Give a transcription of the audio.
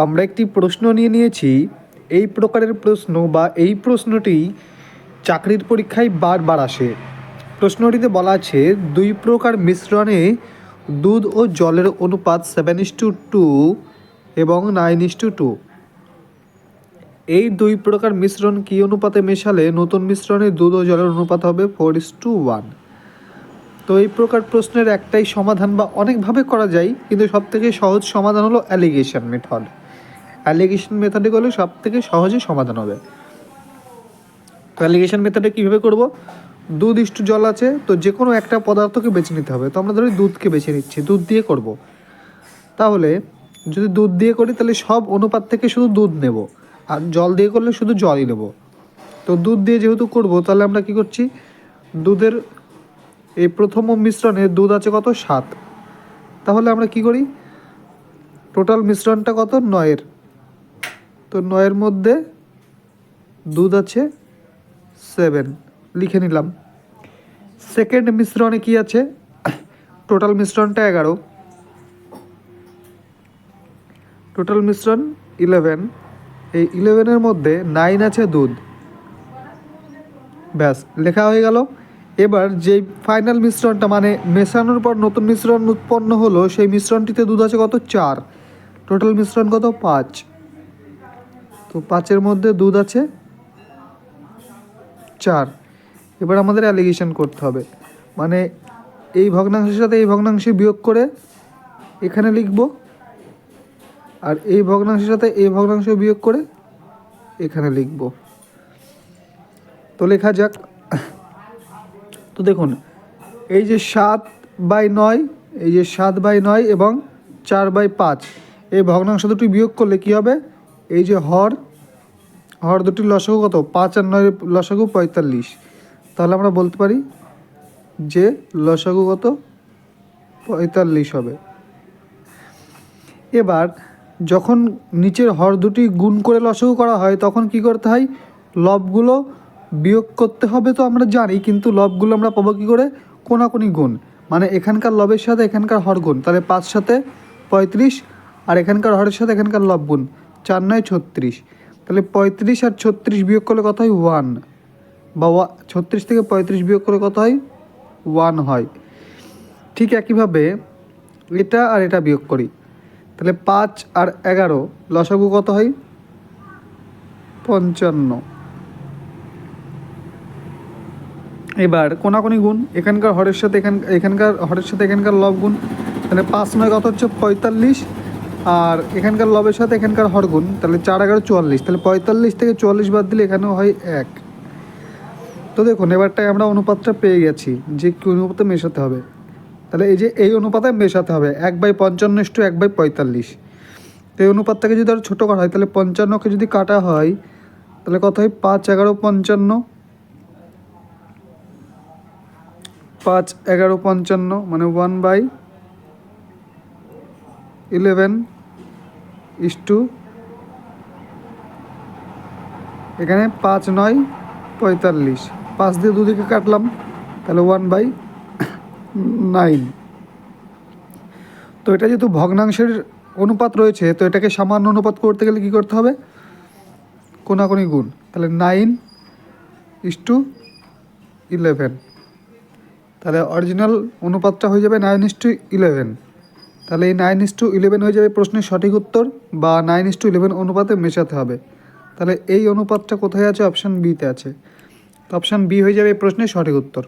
আমরা একটি প্রশ্ন নিয়ে নিয়েছি। এই প্রকারের প্রশ্ন বা এই প্রশ্নটি চাকরির পরীক্ষায় বারবার আসে। প্রশ্নটিতে বলা আছে 2 প্রকার মিশ্রণে দুধ ও জলের অনুপাত 7:2 এবং 9:2। এই 2 প্রকার মিশ্রণ কী অনুপাতে মেশালে নতুন মিশ্রণে দুধ ও জলের অনুপাত হবে 4:1। তো এই প্রকার প্রশ্নের একটাই সমাধান বা অনেকভাবে করা যায়, কিন্তু সবথেকে সহজ সমাধান হলো অ্যালিগেশন মেথড। অ্যালিগেশন মেথডে করলে সবথেকে সহজে সমাধান হবে। তো অ্যালিগেশন মেথডে কীভাবে করব? দুধ ইস্টু জল আছে, তো যে কোনো একটা পদার্থকে বেছে নিতে হবে। তো আমরা ধরি দুধকে বেছে নিচ্ছি, দুধ দিয়ে করব। তাহলে যদি দুধ দিয়ে করি তাহলে সব অনুপাত থেকে শুধু দুধ নেব, আর জল দিয়ে করলে শুধু জলই নেব। তো দুধ দিয়ে যেহেতু করব, তাহলে আমরা কি করছি, দুধের এই প্রথম মিশ্রণে দুধ আছে কত 7। তাহলে আমরা কি করি, টোটাল মিশ্রণটা কত 9-এর, তো 9-এর মধ্যে দুধ আছে 7, লিখে নিলাম। সেকেন্ড মিশ্রণে কি আছে, টোটাল মিশ্রণটা 11, টোটাল মিশ্রণ 11। এই 11-এর মধ্যে 9 আছে দুধ, ব্যাস লেখা হয়ে গেল। এবার যে ফাইনাল মিশ্রণটা মানে মেশানোর পর নতুন মিশ্রণ উৎপন্ন হলো, সেই মিশ্রণটিতে দুধ আছে কত 4, টোটাল মিশ্রণ কত 5। তো 5-এর মধ্যে দুধ আছে 4। এবার আমাদের অ্যালিগেশন করতে হবে, মানে এই ভগ্নাংশের সাথে এই ভগ্নাংশে বিয়োগ করে এখানে লিখব, আর এই ভগ্নাংশের সাথে এই ভগ্নাংশ বিয়োগ করে এখানে লিখব। তো লেখা যাক। তো দেখুন, এই যে 7/9, এই যে 7/9 এবং 4/5, এই ভগ্নাংশ দুটি বিয়োগ করলে কি হবে, এই যে হর দুটির লসাগু কত, 5 আর 9 লসাগু 45। তাহলে আমরা বলতে পারি যে লসাগু কত 45 হবে। এবার যখন নিচের হর দুটি গুণ করে লসাগু করা হয়, তখন কি করতে হয়, লবগুলো বিয়োগ করতে হবে। তো আমরা জানি, কিন্তু লবগুলো আমরা পাবো কী করে, কোনাকুনি গুণ, মানে এখানকার লবের সাথে এখানকার হর গুণ। তাহলে 5 সাথে 35, আর এখানকার হরের সাথে এখানকার লব গুণ, 4 9 36। তাহলে 35 আর 36 বিয়োগ করলে কত হয় 1, বা 36 থেকে 35 বিয়োগ করলে কত হয় 1 হয়। ঠিক একইভাবে এটা আর এটা বিয়োগ করি, তাহলে 5 আর 11 লসাগু কত হয় 55। এবার কোনাকুনি গুণ, এখানকার হরের সাথে এখানকার হরের সাথে এখানকার লব গুণ, তাহলে 5 9 কত হচ্ছে 45, আর এখানকার লবের সাথে এখানকার হর গুণ, তাহলে 4 11 44। তাহলে 45 থেকে 44 বাদ দিলে এখানেও হয় 1। তো দেখুন, এবারটাই আমরা অনুপাতটা পেয়ে গেছি যে কী অনুপাতে মেশাতে হবে। তাহলে এই যে এই অনুপাতে মেশাতে হবে 1/55:1/45। তো এই অনুপাতটাকে যদি আরও ছোটো করা হয়, তাহলে 55কে যদি কাটা হয় তাহলে কত হয় 5 11 55, 5 11 55, মানে 1/11 এখানে 5 9 45, 5 দিয়ে দুদিকে কাটলাম, তাহলে 1/9। তো এটা যেহেতু ভগ্নাংশের অনুপাত রয়েছে, তো এটাকে সামান্য অনুপাত করতে গেলে কী করতে হবে, কোনাকুনি গুণ। তাহলে 9:11, তাহলে অরিজিনাল অনুপাতটা হয়ে যাবে 9:11। তাহলে এই 9:11 হয়ে যাবে প্রশ্নের সঠিক উত্তর, বা 9:11 অনুপাতে মেশাতে হবে। তাহলে এই অনুপাতটা কোথায় আছে, অপশান বিতে আছে। তো অপশান বি হয়ে যাবে এই প্রশ্নের সঠিক উত্তর।